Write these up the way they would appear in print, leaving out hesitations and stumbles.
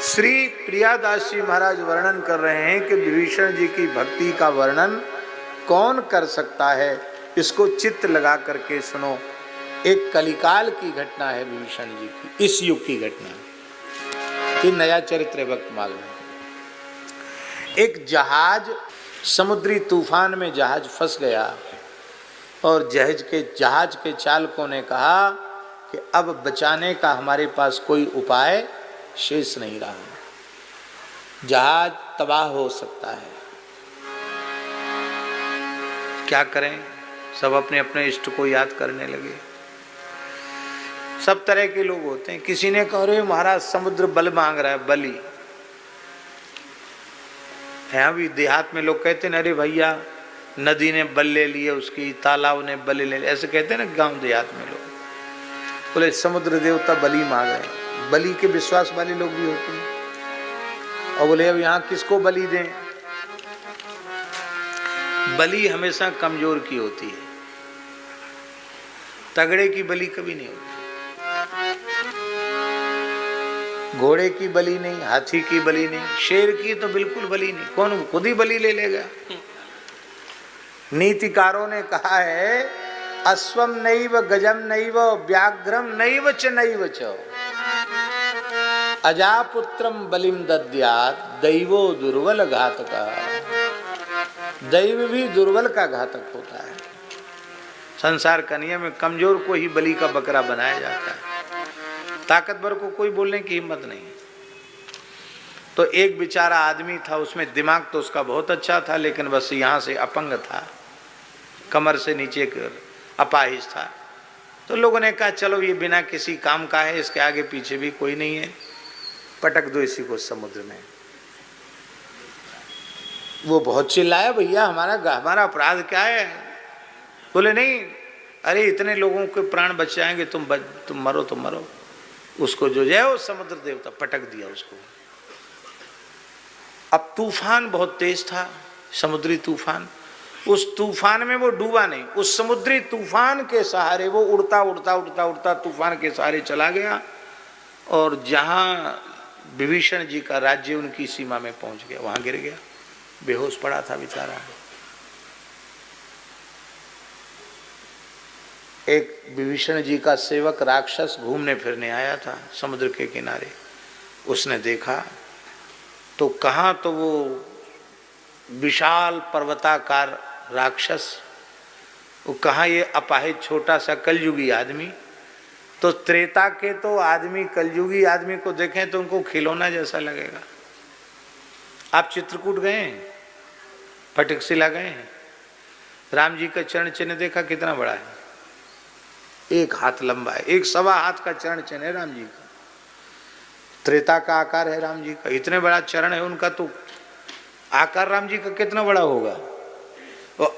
श्री प्रियादास जी महाराज वर्णन कर रहे हैं कि विभीषण जी की भक्ति का वर्णन कौन कर सकता है। इसको चित्त लगा करके सुनो। एक कलिकाल की घटना है विभीषण जी की, इस युग की घटना है। ये नया चरित्र भक्तमाल में एक जहाज समुद्री तूफान में जहाज फंस गया और जहाज के चालकों ने कहा कि अब बचाने का हमारे पास कोई उपाय शेष नहीं रहा, जहाज तबाह हो सकता है, क्या करें। सब अपने अपने इष्ट को याद करने लगे। सब तरह के लोग होते हैं। किसी ने कहा अरे महाराज समुद्र बल मांग रहा है, बलि। यहाँ भी देहात में लोग कहते हैं अरे भैया नदी ने बल ले लिए उसकी, तालाब ने बल ले लिया, ऐसे कहते हैं ना गांव देहात में लोग। बोले समुद्र देवता बलि मांग रहे हैं। बलि के विश्वास वाले लोग भी होते हैं। और बोले अब यहाँ किसको बलि दें। बलि हमेशा कमजोर की होती है, तगड़े की बलि कभी नहीं होती। घोड़े की बलि नहीं, हाथी की बलि नहीं, शेर की तो बिल्कुल बलि नहीं। कौन खुद ही बलि ले लेगा। नीतिकारों ने कहा है अश्वम नैव गजम नैव व्याघ्रम नैव च नैव च अजापुत्रम बलिम दद्यात् दैवो दुर्बल घातका। दैव भी दुर्बल का घातक होता है। संसार का नियम में कमजोर को ही बलि का बकरा बनाया जाता है, ताकतवर को कोई बोलने की हिम्मत नहीं। तो एक बेचारा आदमी था, उसमें दिमाग तो उसका बहुत अच्छा था, लेकिन बस यहाँ से अपंग था, कमर से नीचे अपाहिज था। तो लोगों ने कहा चलो ये बिना किसी काम का है, इसके आगे पीछे भी कोई नहीं है, पटक दो इसी को समुद्र में। वो बहुत चिल्लाया भैया हमारा अपराध क्या है। बोले नहीं, अरे इतने लोगों के प्राण बच जाएंगे, तुम मरो तो मरो। उसको जो है वो समुद्र देवता पटक दिया उसको। अब तूफान बहुत तेज था, समुद्री तूफान। उस तूफान में वो डूबा नहीं, उस समुद्री तूफान के सहारे वो उड़ता उड़ता उड़ता उड़ता तूफान के सहारे चला गया और जहां विभीषण जी का राज्य उनकी सीमा में पहुंच गया, वहां गिर गया, बेहोश पड़ा था बेचारा। एक विभीषण जी का सेवक राक्षस घूमने फिरने आया था समुद्र के किनारे। उसने देखा तो कहाँ तो वो विशाल पर्वताकार राक्षस, वो कहाँ ये अपाहिज छोटा सा कलयुगी आदमी। तो त्रेता के तो आदमी कलयुगी आदमी को देखें तो उनको खिलौना जैसा लगेगा। आप चित्रकूट गए हैं, फटिकशिला गए हैं, राम जी का चरण चिन्ह देखा कितना बड़ा है, 1 हाथ लंबा है, 1 सवा हाथ का चरण चिन्ह है राम जी का। त्रेता का आकार है राम जी का, इतने बड़ा चरण है उनका, तो आकार राम जी का कितना बड़ा होगा। और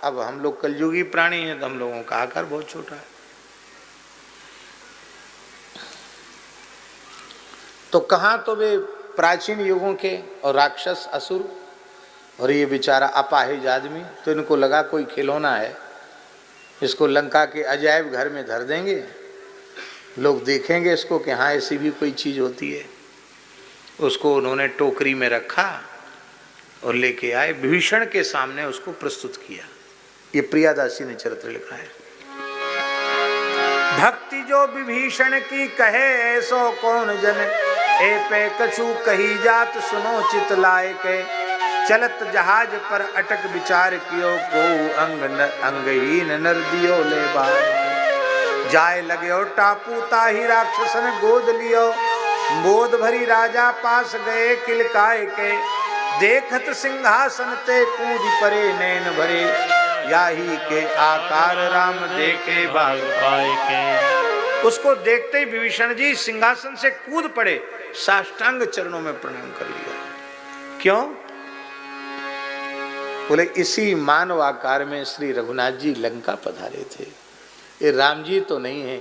अब हम लोग कलयुगी प्राणी हैं तो हम लोगों का आकार बहुत छोटा है। तो कहाँ तो वे प्राचीन युगों के और राक्षस असुर, और ये बेचारा अपाहिज आदमी। तो इनको लगा कोई खिलौना है, इसको लंका के अजायब घर में धर देंगे, लोग देखेंगे इसको कि हाँ ऐसी भी कोई चीज़ होती है। उसको उन्होंने टोकरी में रखा और लेके आए, विभीषण के सामने उसको प्रस्तुत किया। ये प्रियादासी ने चरित्र लिखा है। भक्ति जो विभीषण की कहे ऐसो कौन जन, ए पे कछु कही जात सुनो चित लाए के। चलत जहाज पर अटक विचार कियो, को अंगहीन नर दियो ले बार। जाए लगे टापू ताही राक्षसन गोद लियो, बोध भरी राजा पास गए किलकाए के। देखत सिंहासन ते कूद परे नैन भरे, याही के आकार राम देखे भाग पाए के। उसको देखते ही विभीषण जी सिंहासन से कूद पड़े, साष्टांग चरणों में प्रणाम कर लिया। क्यों? बोले इसी मानव आकार में श्री रघुनाथ जी लंका पधारे थे। ये राम जी तो नहीं है,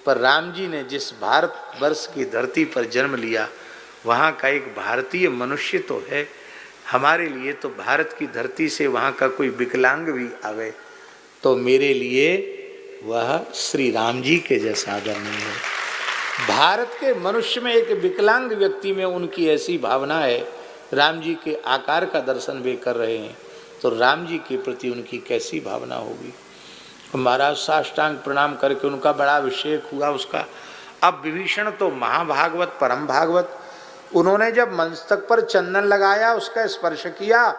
पर राम जी ने जिस भारत वर्ष की धरती पर जन्म लिया, वहाँ का एक भारतीय मनुष्य तो है। हमारे लिए तो भारत की धरती से वहाँ का कोई विकलांग भी आवे तो मेरे लिए वह श्री राम जी के जैसा आदर नहीं है। भारत के मनुष्य में एक विकलांग व्यक्ति में उनकी ऐसी भावना है, राम जी के आकार का दर्शन वे कर रहे हैं तो राम जी के प्रति उनकी कैसी भावना होगी। महाराज साष्टांग प्रणाम करके उनका बड़ा अभिषेक हुआ उसका। अब विभीषण तो महाभागवत परम भागवत, उन्होंने जब मस्तक पर चंदन लगाया, उसका स्पर्श किया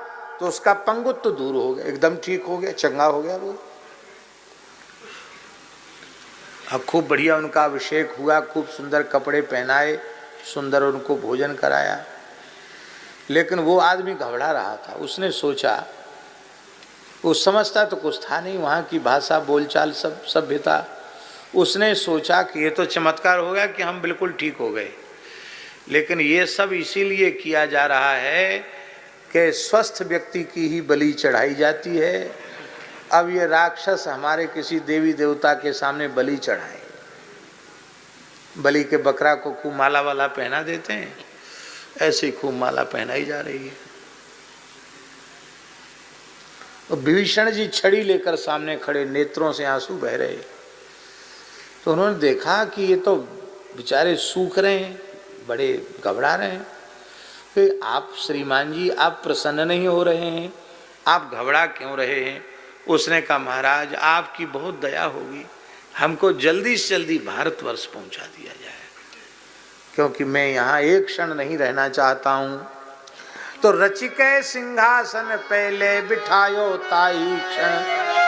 तो उसका पंगुत्व दूर हो गया, एकदम ठीक हो गया, चंगा हो गया वो। अब खूब बढ़िया उनका अभिषेक हुआ, खूब सुंदर कपड़े पहनाए, सुंदर उनको भोजन कराया। लेकिन वो आदमी घबरा रहा था, उसने सोचा, वो समझता तो कुछ था नहीं, वहाँ की भाषा बोलचाल सब सभ्यता। उसने सोचा कि ये तो चमत्कार हो गया कि हम बिल्कुल ठीक हो गए, लेकिन ये सब इसीलिए किया जा रहा है कि स्वस्थ व्यक्ति की ही बलि चढ़ाई जाती है। अब ये राक्षस हमारे किसी देवी देवता के सामने बलि चढ़ाए, बलि के बकरा को खूब माला वाला पहना देते हैं, ऐसे ही खूब माला पहनाई जा रही है। तो विभीषण जी छड़ी लेकर सामने खड़े, नेत्रों से आंसू बह रहे। तो उन्होंने देखा कि ये तो बेचारे सूख रहे हैं, बड़े घबरा रहे हैं। फिर आप श्रीमान जी, आप प्रसन्न नहीं हो रहे हैं, आप घबरा क्यों रहे हैं? उसने कहा, महाराज आपकी बहुत दया होगी, हमको जल्दी से जल्दी भारतवर्ष पहुंचा दिया जाए, क्योंकि मैं यहाँ एक क्षण नहीं रहना चाहता हूँ। तो रचिके सिंहासन पहले बिठायो ताई क्षण,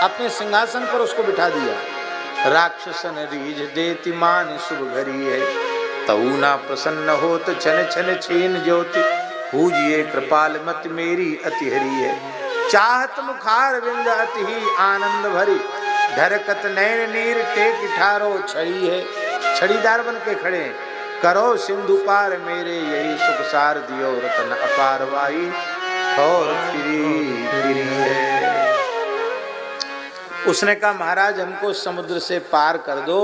अपने सिंहासन पर उसको बिठा दिया। राक्षसन रीझ देति मान शुभ घरी है, तऊ ना प्रसन्न हो तो छन छन छीन ज्योति, पूजिए कृपाल मत मेरी अति हरी है। चाहत मुखार विंद अति ही आनंद भरी, ढरकत नैन नीर टेक ठारो छड़ी है। छड़ीदार बन के खड़े, करो सिंधु पार मेरे यही सुख सार दियो रतन अपार वाई, ठोर फिरी फिरी है। उसने कहा, महाराज हमको समुद्र से पार कर दो,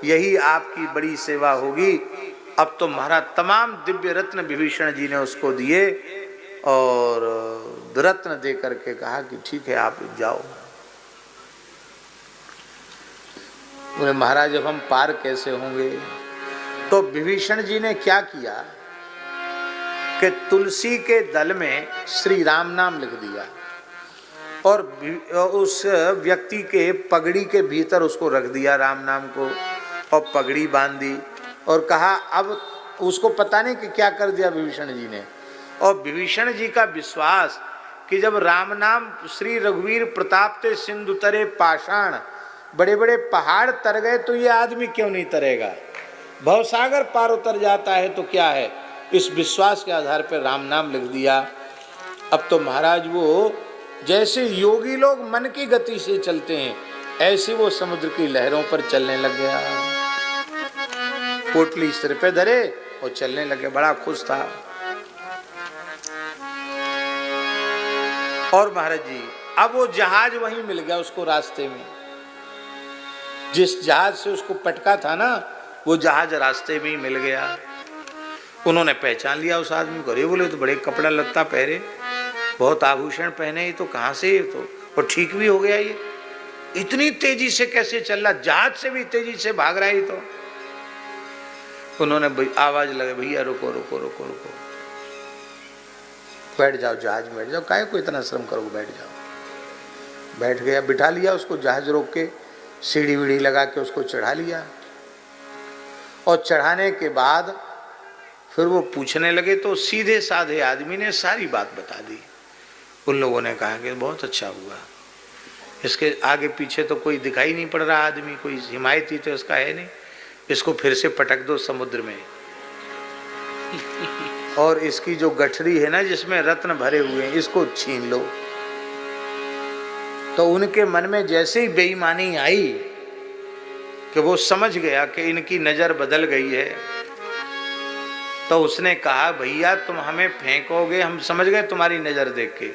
यही आपकी बड़ी सेवा होगी। अब तो महाराज तमाम दिव्य रत्न विभीषण जी ने उसको दिए और रत्न दे करके कहा कि ठीक है आप जाओ। बोले, महाराज अब हम पार कैसे होंगे? तो विभीषण जी ने क्या किया कि तुलसी के दल में श्री राम नाम लिख दिया और उस व्यक्ति के पगड़ी के भीतर उसको रख दिया राम नाम को, और पगड़ी बांध दी और कहा, अब उसको पता नहीं कि क्या कर दिया विभीषण जी ने। और विभीषण जी का विश्वास कि जब राम नाम श्री रघुवीर प्रताप ते सिंधु तरे पाषाण, बड़े बड़े पहाड़ तर गए तो ये आदमी क्यों नहीं तरेगा, भवसागर पार उतर जाता है तो क्या है। इस विश्वास के आधार पर राम नाम लिख दिया। अब तो महाराज वो जैसे योगी लोग मन की गति से चलते हैं, ऐसे वो समुद्र की लहरों पर चलने लग गया। पोटली सिर पे धरे और चलने लगे, बड़ा खुश था। और महाराज जी अब वो जहाज वहीं मिल गया उसको रास्ते में, जिस जहाज से उसको पटका था ना, वो जहाज रास्ते में ही मिल गया। उन्होंने पहचान लिया उस आदमी को। अरे बोले, तो बड़े कपड़ा लत्ता पहरे, बहुत आभूषण पहने, ये तो कहाँ से, ये तो और ठीक भी हो गया, ये इतनी तेजी से कैसे चल रहा, जहाज से भी तेजी से भाग रहा है। तो उन्होंने आवाज लगे, भैया रुको रुको रुको रुको, बैठ जाओ, जहाज में बैठ जाओ, काहे को इतना श्रम करो, बैठ जाओ। बैठ गया, बिठा लिया उसको, जहाज रोक के सीढ़ी वीढ़ी लगा के उसको चढ़ा लिया। और चढ़ाने के बाद फिर वो पूछने लगे तो सीधे साधे आदमी ने सारी बात बता दी। उन लोगों ने कहा कि बहुत अच्छा हुआ, इसके आगे पीछे तो कोई दिखाई नहीं पड़ रहा आदमी, कोई हिमायती तो इसका है नहीं, इसको फिर से पटक दो समुद्र में, और इसकी जो गठरी है ना जिसमें रत्न भरे हुए हैं, इसको छीन लो। तो उनके मन में जैसे ही बेईमानी आई कि वो समझ गया कि इनकी नजर बदल गई है, तो उसने कहा, भैया तुम हमें फेंकोगे, हम समझ गए तुम्हारी नजर देख के,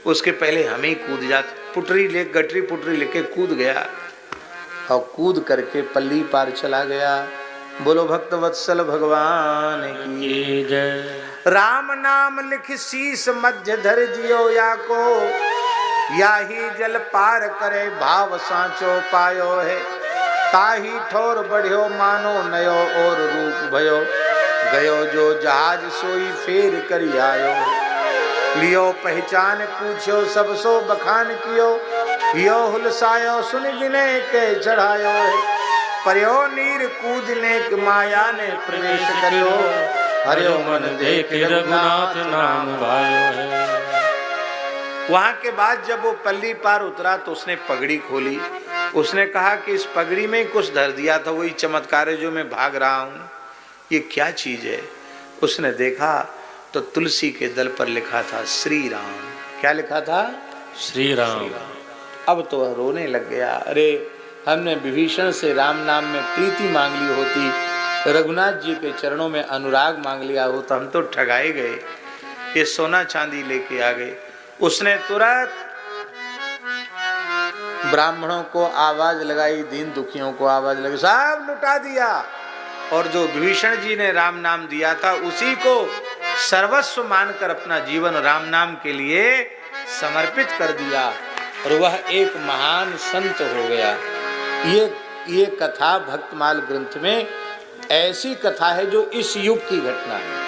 उसके पहले हम ही कूद जाते। पुटरी ले, गठरी पुटरी लेके कूद गया और कूद करके पल्ली पार चला गया। बोलो भक्त वत्सल भगवान की जय। राम नाम लिख शीस मध्य धर जियो या को, या ही जल पार करे भाव सांचो पायो है, ताही ठोर बढ़ियो मानो नयो और रूप भयो, गयो जो जहाज सोई फेर करी आयो। लियो पहचान पूछो सब सो बखान कियो, यो हुलसायो सुन विनय के चढ़ायो। पर्यो नीर कूदने के माया ने प्रवेश करियो, हरियो मन देख रघुनाथ नाम भायो है। वहां के बाद जब वो पल्ली पार उतरा तो उसने पगड़ी खोली। उसने कहा कि इस पगड़ी में कुछ धर दिया था, वही चमत्कार है जो मैं भाग रहा हूं, ये क्या चीज है। उसने देखा तो तुलसी के दल पर लिखा था श्री राम। क्या लिखा था? श्री राम। अब तो वह रोने लग गया, अरे हमने विभीषण से राम नाम में प्रीति मांग ली होती, रघुनाथ जी के चरणों में अनुराग मांग लिया होता, हम तो ठगाए गए, ये सोना चांदी लेके आ गए। उसने तुरंत ब्राह्मणों को आवाज लगाई, दीन दुखियों को आवाज लगाई, सब लुटा दिया। और जो विभीषण जी ने राम नाम दिया था उसी को सर्वस्व मानकर अपना जीवन राम नाम के लिए समर्पित कर दिया और वह एक महान संत हो गया। ये कथा भक्तमाल ग्रंथ में ऐसी कथा है जो इस युग की घटना है।